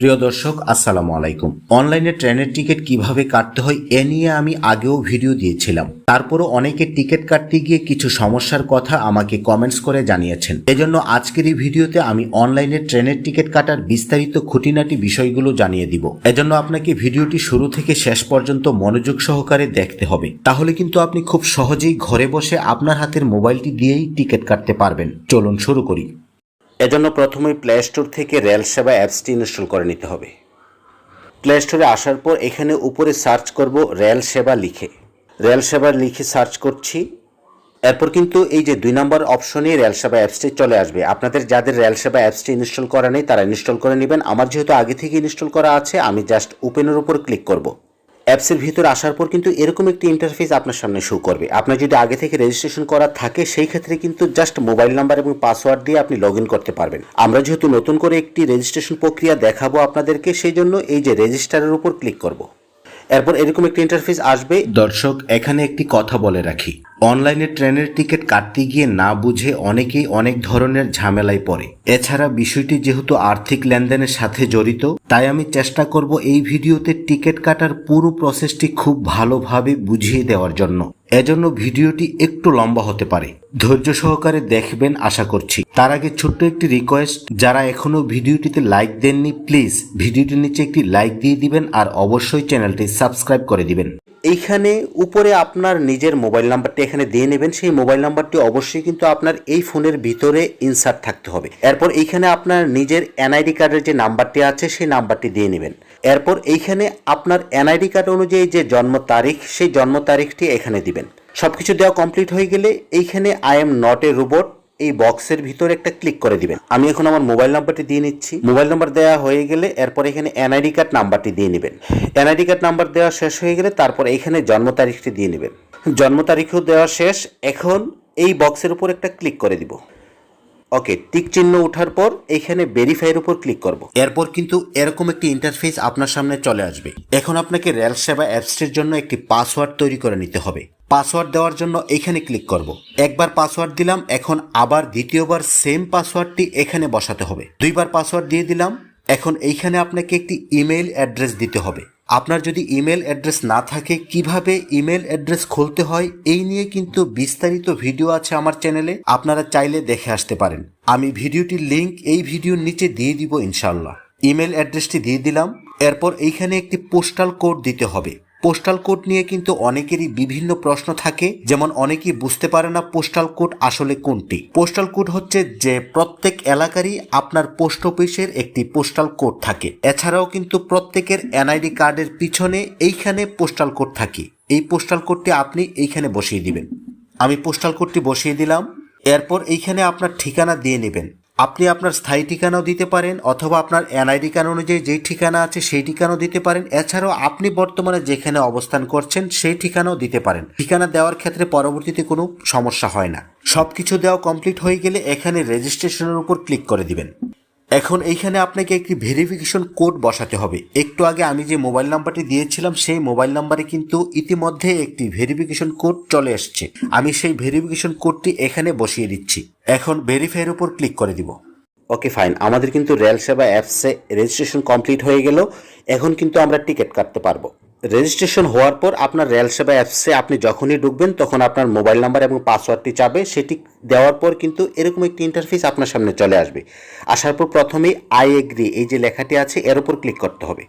প্রিয় দর্শক, আসসালামু আলাইকুম। অনলাইনে ট্রেনের টিকিট কিভাবে কাটতে হয় এ নিয়ে আমি আগেও ভিডিও দিয়েছিলাম। তারপরও অনেকে টিকিট কাটতে গিয়ে কিছু সমস্যার কথা আমাকে কমেন্টস করে জানিয়েছেন। এজন্য আজকের এই ভিডিওতে আমি অনলাইনে ট্রেনের টিকিট কাটার বিস্তারিত খুঁটিনাটি বিষয়গুলো জানিয়ে দিব। এজন্য আপনাকে ভিডিওটি শুরু থেকে শেষ পর্যন্ত মনোযোগ সহকারে দেখতে হবে। তাহলে কিন্তু আপনি খুব সহজেই ঘরে বসে আপনার হাতের মোবাইলটি দিয়েই টিকিট কাটতে পারবেন। চলুন শুরু করি। এজন্য প্রথমে প্লে স্টোর থেকে রেল সেবা অ্যাপসটি ইনস্টল করে নিতে হবে। প্লে স্টোরে আসার পর এখানে উপরে সার্চ করব রেল সেবা লিখে। রেল সেবা লিখে সার্চ করছি। এরপর কিন্তু এই যে 2 নম্বর অপশনে রেল সেবা অ্যাপসটি চলে আসবে। আপনাদের যাদের রেল সেবা অ্যাপসটি ইনস্টল করা নেই তারা ইনস্টল করে নেবেন। আমার যেহেতু আগে থেকে ইনস্টল করা আছে, আমি জাস্ট ওপেনের উপর ক্লিক করব। অ্যাপসের ভিতরে আসার পর কিন্তু এরকম একটি ইন্টারফেস আপনার সামনে শো করবে। আপনার যদি আগে থেকে রেজিস্ট্রেশন করা থাকে সেই ক্ষেত্রে কিন্তু জাস্ট মোবাইল নাম্বার এবং পাসওয়ার্ড দিয়ে আপনি লগ ইন করতে পারবেন। আমরা যেহেতু নতুন করে একটি রেজিস্ট্রেশন প্রক্রিয়া দেখাবো আপনাদেরকে, সেই জন্য এই যে রেজিস্টারের উপর ক্লিক করব। এরপর এরকম একটি ইন্টারফেস আসবে। দর্শক, এখানে একটি কথা বলে রাখি, অনলাইনে ট্রেনের টিকিট কাটতে গিয়ে না বুঝে অনেকেই অনেক ধরনের ঝামেলায় পড়ে। এছাড়া বিষয়টি যেহেতু আর্থিক লেনদেনের সাথে জড়িত, তাই আমি চেষ্টা করব এই ভিডিওতে টিকিট কাটার পুরো প্রসেসটি খুব ভালোভাবে বুঝিয়ে দেওয়ার জন্য। এজন্য ভিডিওটি একটু লম্বা হতে পারে, ধৈর্য সহকারে দেখবেন আশা করছি। তার আগে ছোট্ট একটি রিকোয়েস্ট, যারা এখনো ভিডিওটিতে লাইক দেননি প্লিজ ভিডিওটির নিচে একটি লাইক দিয়ে দিবেন আর অবশ্যই চ্যানেলটি সাবস্ক্রাইব করে দিবেন। এইখানে উপরে আপনার নিজের মোবাইল নাম্বারটি এখানে দিয়ে নেবেন। সেই মোবাইল নাম্বারটি অবশ্যই কিন্তু আপনার এই ফোনের ভিতরে ইনসার্ট থাকতে হবে। এরপর এইখানে আপনার নিজের এনআইডি কার্ডের যে নাম্বারটি আছে সেই নাম্বারটি দিয়ে নেবেন। এরপর এইখানে আপনার এনআইডি কার্ড অনুযায়ী যে জন্ম তারিখ, সেই জন্ম তারিখটি এখানে দিবেন। সবকিছু দেওয়া কমপ্লিট হয়ে গেলে এইখানে I am not a robot এই বক্সের ভিতরে একটা ক্লিক করে দিবেন। আমি এখন আমার মোবাইল নাম্বারটি দিয়ে নিচ্ছি। মোবাইল নাম্বার দেওয়া হয়ে গেলে এরপর এখানে এনআইডি কার্ড নাম্বারটি দিয়ে নেবেন। এনআইডি কার্ড নাম্বার দেওয়া শেষ হয়ে গেলে তারপর এখানে জন্ম তারিখটি দিয়ে নেবেন। জন্ম তারিখও দেওয়া শেষ। এখন এই বক্সের উপর একটা ক্লিক করে দিব। ওকে, টিক চিহ্ন ওঠার পর এখানে ভেরিফাইয়ের উপর ক্লিক করব। এরপর কিন্তু এরকম একটি ইন্টারফেস আপনার সামনে চলে আসবে। এখন আপনাকে রেল সেবা অ্যাপসটির জন্য একটি পাসওয়ার্ড তৈরি করে নিতে হবে। পাসওয়ার্ড দেওয়ার জন্য এখানে ক্লিক করব। একবার পাসওয়ার্ড দিলাম, এখন আবার দ্বিতীয়বার সেম পাসওয়ার্ডটি এখানে বসাতে হবে। 2বার পাসওয়ার্ড দিয়ে দিলাম। এখন এইখানে আপনাকে একটি ইমেল অ্যাড্রেস দিতে হবে। আপনার যদি ইমেল অ্যাড্রেস না থাকে, কিভাবে ইমেল অ্যাড্রেস খুলতে হয় এই নিয়ে কিন্তু বিস্তারিত ভিডিও আছে আমার চ্যানেলে, আপনারা চাইলে দেখে আসতে পারেন। আমি ভিডিওটির লিংক এই ভিডিওর নিচে দিয়ে দিব ইনশাআল্লাহ। ইমেল অ্যাড্রেসটি দিয়ে দিলাম। এরপর এইখানে একটি পোস্টাল কোড দিতে হবে। পোস্টাল কোড নিয়ে কিন্তু অনেকেরই বিভিন্ন প্রশ্ন থাকে, যেমন অনেকেই বুঝতে পারে না পোস্টাল কোড আসলে কোনটি। পোস্টাল কোড হচ্ছে যে প্রত্যেক এলাকারই আপনার পোস্ট অফিসের একটি পোস্টাল কোড থাকে। এছাড়াও কিন্তু প্রত্যেকের এনআইডি কার্ডের পিছনে এইখানে পোস্টাল কোড থাকে। এই পোস্টাল কোডটি আপনি এইখানে বসিয়ে দিবেন। আমি পোস্টাল কোডটি বসিয়ে দিলাম। এরপর এইখানে আপনার ঠিকানা দিয়ে নেবেন। আপনি আপনার স্থায়ী ঠিকানাও দিতে পারেন, অথবা আপনার এনআইডি কার্ড অনুযায়ী যেই ঠিকানা আছে সেই ঠিকানাও দিতে পারেন। এছাড়াও আপনি বর্তমানে যেখানে অবস্থান করছেন সেই ঠিকানাও দিতে পারেন। ঠিকানা দেওয়ার ক্ষেত্রে পরবর্তীতে কোনো সমস্যা হয় না। সবকিছু দেওয়া কমপ্লিট হয়ে গেলে এখানে রেজিস্ট্রেশনের উপর ক্লিক করে দিবেন। এখন এইখানে আপনাকে একটি ভেরিফিকেশন কোড বসাতে হবে। একটু আগে আমি যে মোবাইল নাম্বারটি দিয়েছিলাম সেই মোবাইল নাম্বারে কিন্তু ইতিমধ্যে একটি ভেরিফিকেশন কোড চলে এসেছে। আমি সেই ভেরিফিকেশন কোডটি এখানে বসিয়ে দিচ্ছি। এখন ভেরিফাইয়ের উপর ক্লিক করে দিব। ওকে ফাইন, আমাদের কিন্তু রেল সেবা অ্যাপসে রেজিস্ট্রেশন কমপ্লিট হয়ে গেল। এখন কিন্তু আমরা টিকিট কাটতে পারবো। রেজিস্ট্রেশন হওয়ার পর আপনার রেল সেবা অ্যাপসে আপনি যখনই ঢুকবেন তখন আপনার মোবাইল নাম্বার এবং পাসওয়ার্ডটি চাবে। সেটি দেওয়ার পর কিন্তু এরকম একটি ইন্টারফেস আপনার সামনে চলে আসবে। আসার পর প্রথমেই আই এগ্রি এই যে লেখাটি আছে এর উপর ক্লিক করতে হবে।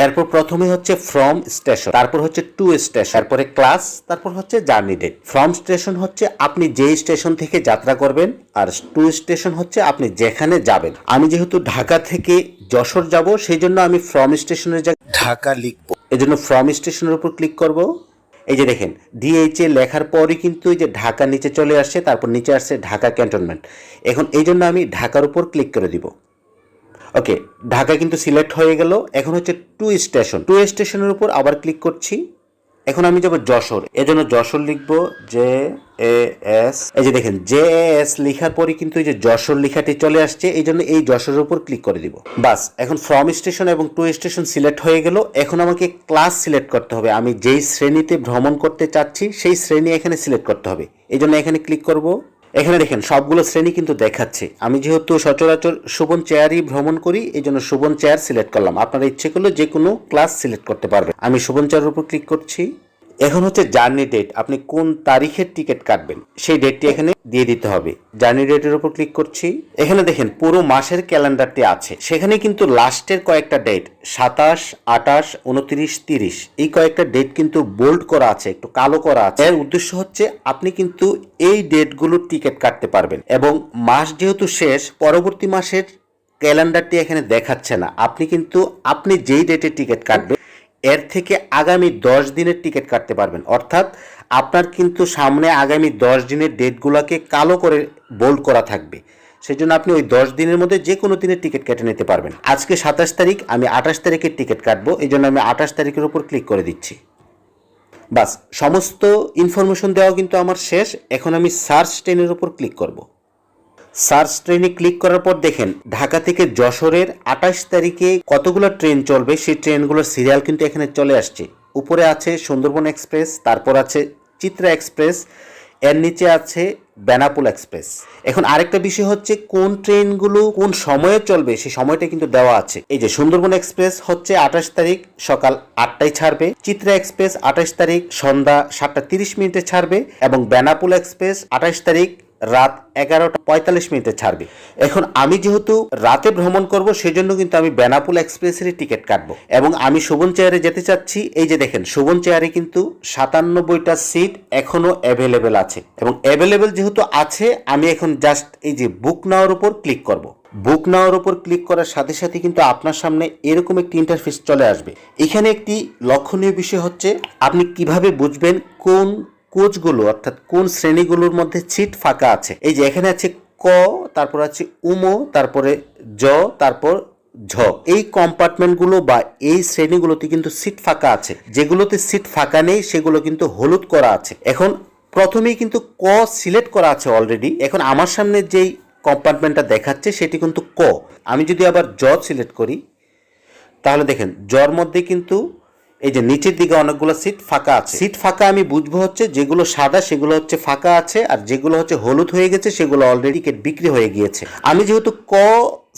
এরপর প্রথমে হচ্ছে ফ্রম স্টেশন, তারপর হচ্ছে টু স্টেশন, তারপরে ক্লাস, তারপর হচ্ছে জার্নি ডেট। ফ্রম স্টেশন হচ্ছে আপনি যেই স্টেশন থেকে যাত্রা করবেন, আর টু স্টেশন হচ্ছে আপনি যেখানে যাবেন। আমি যেহেতু ঢাকা থেকে যশোর যাব, সেই জন্য আমি ফ্রম স্টেশনের জায়গায় ঢাকা লিখবো। এই জন্য ফ্রম স্টেশনের উপর ক্লিক করব। এই যে দেখেন ডিএইচএ লেখার পরই কিন্তু এই যে ঢাকা নিচে চলে আসছে, তারপর নিচে আসছে ঢাকা ক্যান্টনমেন্ট। এখন এই জন্য আমি ঢাকার উপর ক্লিক করে দিব। ওকে, ঢাকা কিন্তু সিলেক্ট হয়ে গেল। এখন হচ্ছে টু স্টেশন, টু স্টেশনের উপর আবার ক্লিক করছি। এখন আমি যাব যশোর, এজন্য যশোর লিখবো জে এ এস। এই যে দেখেন জে এ এস লেখার পরে কিন্তু এই যে যশোর লেখাটি চলে আসছে, এই জন্য এই যশোরের উপর ক্লিক করে দিব। বাস, এখন ফ্রম স্টেশন এবং টু স্টেশন সিলেক্ট হয়ে গেল। এখন আমাকে ক্লাস সিলেক্ট করতে হবে। আমি যেই শ্রেণীতে ভ্রমণ করতে চাচ্ছি সেই শ্রেণী এখানে সিলেক্ট করতে হবে। এই জন্য এখানে ক্লিক করব। এখানে দেখেন সবগুলো শ্রেণী কিন্তু দেখাচ্ছে। আমি যেহেতু সচরাচর শোভন চেয়ারই ভ্রমণ করি, এই জন্য শোভন চেয়ার সিলেক্ট করলাম। আপনারা ইচ্ছে করলে যে কোনো ক্লাস সিলেক্ট করতে পারবেন। আমি শোভন চেয়ারের উপর ক্লিক করছি। এখন হচ্ছে জার্নি ডেট, আপনি কোন তারিখের টিকিট কাটবেন সেই ডেটটি এখানে দিয়ে দিতে হবে। জার্নি ডেটের উপর ক্লিক করছি। এখানে দেখেন পুরো মাসের ক্যালেন্ডারটি আছে, সেখানে কিন্তু লাস্টের কয়েকটা ডেট 27, 28, 29, 30 এই কয়েকটা ডেট কিন্তু বোল্ড করা আছে, একটু কালো করা আছে। এর উদ্দেশ্য হচ্ছে আপনি কিন্তু এই ডেটগুলোর টিকিট কাটতে পারবেন এবং মাস যেহেতু শেষ, পরবর্তী মাসের ক্যালেন্ডারটি এখানে দেখাচ্ছে না। আপনি যেই ডেটে টিকিট কাটবেন এর থেকে আগামী 10 দিনের টিকিট কাটতে পারবেন। অর্থাৎ আপনার কিন্তু সামনে আগামী 10 দিনের ডেটগুলোকে কালো করে বোল্ড করা থাকবে, সেই জন্য আপনি ওই 10 দিনের মধ্যে যে কোনো দিনের টিকিট কেটে নিতে পারবেন। আজকে 27 তারিখ, আমি 28 তারিখের টিকিট কাটবো, এই জন্য আমি 28 তারিখের উপর ক্লিক করে দিচ্ছি। বাস, সমস্ত ইনফরমেশন দেওয়া কিন্তু আমার শেষ। এখন আমি সার্চ ট্রেনের উপর ক্লিক করব। সার্চ ট্রেনে ক্লিক করার পর দেখেন ঢাকা থেকে যশোরের 28 তারিখে কতগুলো ট্রেন চলবে সেই ট্রেনগুলোর সিরিয়াল কিন্তু এখানে চলে আসছে। উপরে আছে সুন্দরবন এক্সপ্রেস, তারপর আছে চিত্রা এক্সপ্রেস, এর নিচে আছে বেনাপোল এক্সপ্রেস। এখন আরেকটা বিষয় হচ্ছে কোন ট্রেনগুলো কোন সময়ে চলবে সেই সময়টা কিন্তু দেওয়া আছে। এই যে সুন্দরবন এক্সপ্রেস হচ্ছে 28 তারিখ সকাল 8টায় ছাড়বে, চিত্রা এক্সপ্রেস 28 তারিখ সন্ধ্যা 7:30 ছাড়বে এবং বেনাপোল এক্সপ্রেস 28 তারিখ রাত 11:45 ছাড়বে। এখন আমি যেহেতু রাতে ভ্রমণ করব সেজন্য কিন্তু আমি বেনাপোল এক্সপ্রেসের টিকিট কাটবো এবং আমি শোভন চেয়ারে যেতে চাচ্ছি। এই যে দেখেন শোভন চেয়ারে কিন্তু 97টা সিট এখনো অ্যাভেলেবেল আছে এবং অ্যাভেলেবেল যেহেতু আছে আমি এখন জাস্ট এই যে বুক নাওয়ার উপর ক্লিক করব। বুক নাওয়ার উপর ক্লিক করার সাথে সাথে কিন্তু আপনার সামনে এরকম একটি ইন্টারফেস চলে আসবে। এখানে একটি লক্ষণীয় বিষয় হচ্ছে আপনি কিভাবে বুঝবেন কোন কোচগুলো অর্থাৎ কোন শ্রেণীগুলোর মধ্যে সিট ফাঁকা আছে। এই যে এখানে আছে ক, তারপর আছে উমো, তারপরে জ, তারপর ঝ। এই কম্পার্টমেন্টগুলো বা এই শ্রেণীগুলোতে কিন্তু সিট ফাঁকা আছে। যেগুলোতে সিট ফাঁকা নেই সেগুলো কিন্তু হলুদ করা আছে। এখন প্রথমেই কিন্তু ক সিলেক্ট করা আছে অলরেডি। এখন আমার সামনে যেই কম্পার্টমেন্টটা দেখাচ্ছে সেটি কিন্তু ক। আমি যদি আবার জ সিলেক্ট করি তাহলে দেখেন জর মধ্যে কিন্তু এই যে নিচের দিকে অনেকগুলো সিট ফাঁকা আছে। সিট ফাঁকা আমি বুঝবো হচ্ছে যেগুলো সাদা সেগুলো হচ্ছে ফাঁকা আছে, আর যেগুলো হচ্ছে হলুদ হয়ে গেছে সেগুলো অলরেডি টিকিট বিক্রি হয়ে গিয়েছে। আমি যেহেতু ক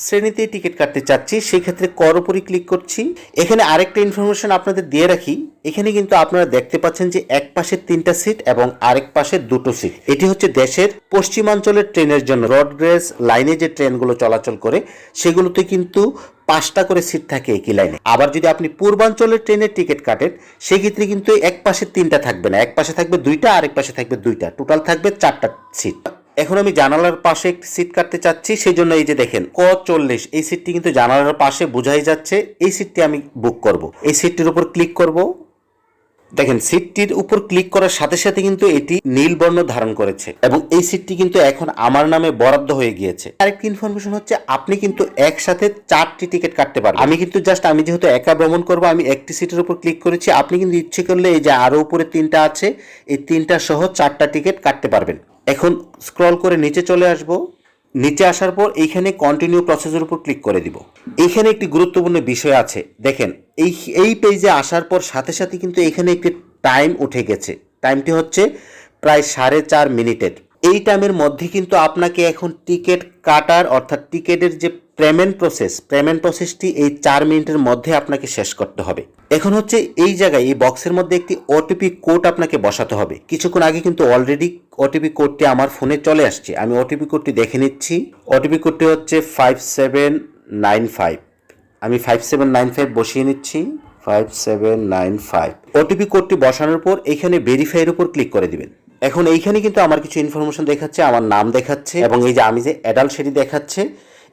শ্রেণীতে টিকিট কাটতে চাচ্ছি সেই ক্ষেত্রে কর উপরই ক্লিক করছি। এখানে আরেকটা ইনফরমেশন আপনাদের দিয়ে রাখি, এখানে কিন্তু আপনারা দেখতে পাচ্ছেন যে এক পাশে 3টা সিট এবং আরেক পাশে 2টো সিট। এটি হচ্ছে দেশের পশ্চিমাঞ্চলের ট্রেনের জন্য। রডগ্রেজ লাইনে যে ট্রেনগুলো চলাচল করে সেগুলোতে কিন্তু 5টা করে সিট থাকে একই লাইনে। আবার যদি আপনি পূর্বাঞ্চলের ট্রেনের টিকিট কাটেন সেক্ষেত্রে কিন্তু এক পাশে 3টা থাকবে না, এক পাশে থাকবে 2টা, আরেক পাশে থাকবে 2টা, টোটাল থাকবে 4টা সিট। এখন আমি জানালার পাশে একটি সিট কাটতে চাচ্ছি, সেই জন্য এই যে দেখেন ক 40 এই সিটটি কিন্তু জানালার পাশে বোঝাই যাচ্ছে। এই সিটটি আমি বুক করব। এই সিটটির উপর ক্লিক করব। দেখেন সিটটির উপর ক্লিক করার সাথে সাথে কিন্তু এটি নীল বর্ণ ধারণ করেছে এবং এই সিটটি কিন্তু এখন আমার নামে বরাদ্দ হয়ে গিয়েছে। আরেকটি ইনফরমেশন হচ্ছে আপনি কিন্তু একসাথে 4টি টিকিট কাটতে পারবেন। আমি যেহেতু একা ভ্রমণ করব আমি একটি সিটের উপর ক্লিক করেছি। আপনি কিন্তু ইচ্ছে করলে এই যে আরো উপরে 3টা আছে এই 3টা সহ 4টা টিকিট কাটতে পারবেন। এখন স্ক্রল করে নিচে চলে আসব। নিচে আসার পর এইখানে কন্টিনিউ প্রসেসের উপর ক্লিক করে দিব। এখানে একটি গুরুত্বপূর্ণ বিষয় আছে, দেখেন এই পেজে আসার পর সাথে সাথে কিন্তু এখানে একটি টাইম উঠে গেছে। টাইমটি হচ্ছে প্রায় 4.5 মিনিটের। এই টাইমের মধ্যে কিন্তু আপনাকে এখন টিকিট কাটার অর্থাৎ টিকিটের যে পেমেন্ট প্রসেসটি এই 4 মিনিটের মধ্যে আপনাকে শেষ করতে হবে। এখন হচ্ছে এই জায়গায় এই বক্সের মধ্যে একটি ওটিপি কোড আপনাকে বসাতে হবে। কিছুক্ষণ আগে কিন্তু অলরেডি ওটিপি কোডটি আমার ফোনে চলে আসছে। আমি ওটিপি কোডটি দেখে নিচ্ছি। ওটিপি কোডটি হচ্ছে 5795। আমি 5795 বসিয়ে নিচ্ছি। 5795 ওটিপি কোডটি বসানোর পর এখানে ভেরিফাইয়ের উপর ক্লিক করে দিবেন। এখন এইখানে কিন্তু আমার কিছু ইনফরমেশন দেখাচ্ছে, আমার নাম দেখাচ্ছে এবং এই যে আমি যে অ্যাডাল্ট সেটি দেখাচ্ছে।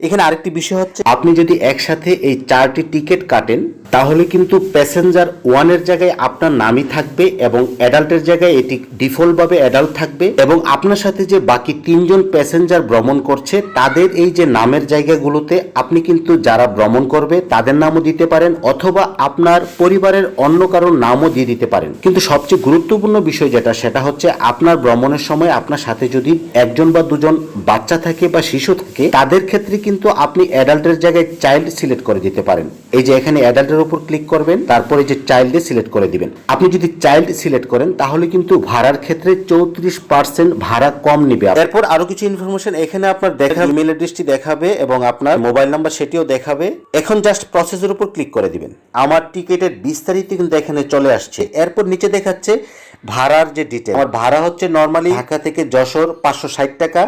এখানে আরেকটি বিষয় হচ্ছে আপনি যদি একসাথে এই 4টি টিকিট কাটেন তাহলে কিন্তু প্যাসেঞ্জার 1-এর জায়গায় আপনার নামই থাকবে এবং অ্যাডাল্টের জায়গায় এটি ডিফল্টভাবে অ্যাডাল্ট থাকবে এবং আপনার সাথে যে বাকি 3জন প্যাসেঞ্জার ভ্রমণ করছে তাদের এই যে নামের জায়গাগুলোতে আপনি কিন্তু যারা ভ্রমণ করবে তাদের নামও দিতে পারেন অথবা আপনার পরিবারের অন্য কারোর নামও দিয়ে দিতে পারেন। কিন্তু সবচেয়ে গুরুত্বপূর্ণ বিষয় যেটা সেটা হচ্ছে আপনার ভ্রমণের সময় আপনার সাথে যদি 1জন বা 2জন বাচ্চা থাকে বা শিশু থাকে তাদের ক্ষেত্রে কিন্তু আপনি অ্যাডাল্টের জায়গায় চাইল্ড সিলেক্ট করে দিতে পারেন। এই যে এখানে অ্যাডাল্টের উপর ক্লিক করবেন, তারপরে যে চাইল্ডে সিলেক্ট করে দিবেন। আপনি যদি চাইল্ড সিলেক্ট করেন তাহলে কিন্তু ভাড়ার ক্ষেত্রে 34% ভাড়া কম নিবে। এরপর আরো কিছু ইনফরমেশন এখানে আপনার দেখা ইমেল অ্যাড্রেসটি দেখাবে এবং আপনার মোবাইল নাম্বার সেটিও দেখাবে। এখন জাস্ট প্রসেসের উপর ক্লিক করে দিবেন। আমার টিকেটের বিস্তারিত কিন্তু এখানে চলে আসছে। এরপর নিচে দেখাচ্ছে ভাড়ার যে ডিটেল। আমার ভাড়া হচ্ছে নর্মালি ঢাকা থেকে যশোর 560 টাকা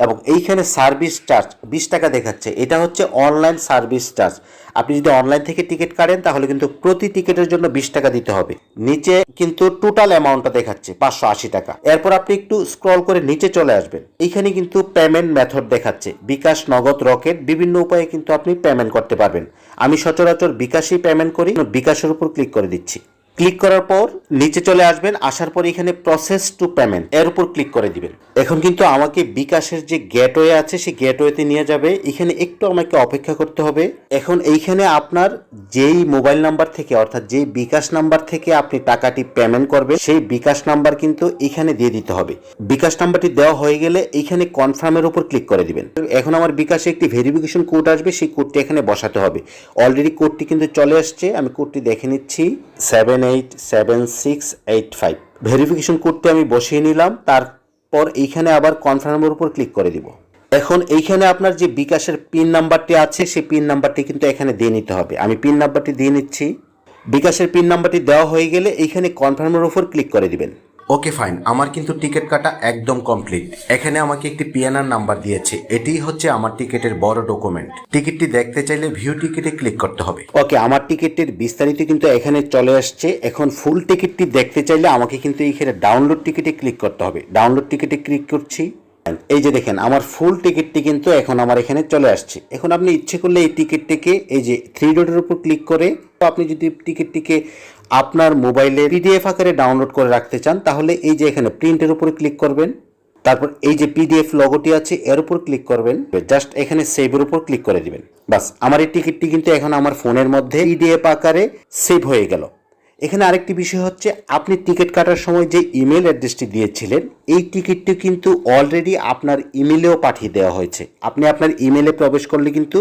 এবং এইখানে সার্ভিস চার্জ 20 টাকা দেখাচ্ছে। এটা হচ্ছে অনলাইন সার্ভিস চার্জ। আপনি যদি অনলাইন থেকে টিকিট কাটেন তাহলে কিন্তু প্রতি টিকিটের জন্য 20 টাকা দিতে হবে। নিচে কিন্তু টোটাল অ্যামাউন্টটা দেখাচ্ছে 580 টাকা। এরপর আপনি একটু স্ক্রল করে নিচে চলে আসবেন। এইখানে কিন্তু পেমেন্ট মেথড দেখাচ্ছে বিকাশ, নগদ, রকেট, বিভিন্ন উপায়ে কিন্তু আপনি পেমেন্ট করতে পারবেন। আমি সচরাচর বিকাশই পেমেন্ট করি, বিকাশের উপর ক্লিক করে দিচ্ছি। ক্লিক করার পর নিচে চলে আসবেন, আসার পর এখানে প্রসেস টু পেমেন্ট এর উপর ক্লিক করে দিবেন। এখন কিন্তু আমাকে বিকাশের যে গেটওয়ে আছে সেই গেটওয়েতে নিয়ে যাবে। এখানে একটু আমাকে অপেক্ষা করতে হবে। এখন এইখানে আপনার যেই মোবাইল নাম্বার থেকে অর্থাৎ যেই বিকাশ নাম্বার থেকে আপনি টাকাটি পেমেন্ট করবেন সেই বিকাশ নাম্বার কিন্তু এখানে দিয়ে দিতে হবে। বিকাশ নাম্বারটি দেওয়া হয়ে গেলে এইখানে কনফার্মের উপর ক্লিক করে দিবেন। এখন আমার বিকাশে একটি ভেরিফিকেশন কোড আসবে, সেই কোডটি এখানে বসাতে হবে। অলরেডি কোডটি কিন্তু চলে আসছে, আমি কোডটি দেখে নিচ্ছি 787685। ভেরিফিকেশন কোডটি আমি বসিয়ে নিলাম। তারপর এইখানে আবার কনফার্মের উপর ক্লিক করে দিব। এখন এইখানে আপনার যে বিকাশের পিন নাম্বারটি আছে সেই পিন নাম্বারটি কিন্তু এখানে দিয়ে নিতে হবে। আমি পিন নাম্বারটি দিয়ে নিচ্ছি। বিকাশের পিন নাম্বারটি দেওয়া হয়ে গেলে এইখানে কনফার্মের উপর ক্লিক করে দিবেন। ওকে ফাইন, আমার কিন্তু টিকিট কাটা একদম কমপ্লিট। এখানে আমাকে একটি পিএনআর নাম্বার দিয়েছে, এটিই হচ্ছে আমার টিকিটের বড় ডকুমেন্ট। টিকিটটি দেখতে চাইলে ভিউ টিকিটে ক্লিক করতে হবে। ওকে, আমার টিকিটের বিস্তারিত কিন্তু এখানে চলে আসছে। এখন ফুল টিকিটটি দেখতে চাইলে আমাকে কিন্তু এইখানে ডাউনলোড টিকিটে ক্লিক করতে হবে। ডাউনলোড টিকিটে ক্লিক করছি। এই যে দেখেন আমার ফুল টিকিটটি কিন্তু এখন আমার এখানে চলে আসছে। এখন আপনি ইচ্ছে করলে এই টিকিটটিকে এই যে 3 ডটের উপর ক্লিক করে আপনি যদি টিকিটটিকে আপনার মোবাইলে পিডিএফ আকারে ডাউনলোড করে রাখতে চান তাহলে এই যে এখানে প্রিন্টের উপর ক্লিক করবেন। তারপর এই যে পিডিএফ লগোটি আছে এর উপর ক্লিক করবেন। জাস্ট এখানে সেভের উপর ক্লিক করে দিবেন। বাস, আমার এই টিকিটটি কিন্তু এখন আমার ফোনের মধ্যে পিডিএফ আকারে সেভ হয়ে গেল। এখানে আরেকটি বিষয় হচ্ছে আপনি টিকিট কাটার সময় যে ইমেল অ্যাড্রেসটি দিয়েছিলেন এই টিকিটটি কিন্তু অলরেডি আপনার ইমেলেও পাঠিয়ে দেওয়া হয়েছে। আপনি আপনার ইমেলে প্রবেশ করলে কিন্তু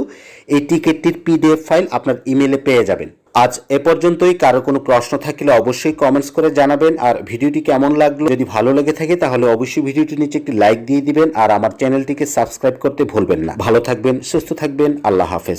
এই টিকিটটির পিডিএফ ফাইল আপনার ইমেলে পেয়ে যাবেন। আজ এ পর্যন্তই। কারো কোনো প্রশ্ন থাকলে অবশ্যই কমেন্টস করে জানাবেন। আর ভিডিওটি কেমন লাগলো, যদি ভালো লেগে থাকে তাহলে অবশ্যই ভিডিওটির নিচে একটি লাইক দিয়ে দিবেন আর আমার চ্যানেলটিকে সাবস্ক্রাইব করতে ভুলবেন না। ভালো থাকবেন, সুস্থ থাকবেন, আল্লাহ হাফেজ।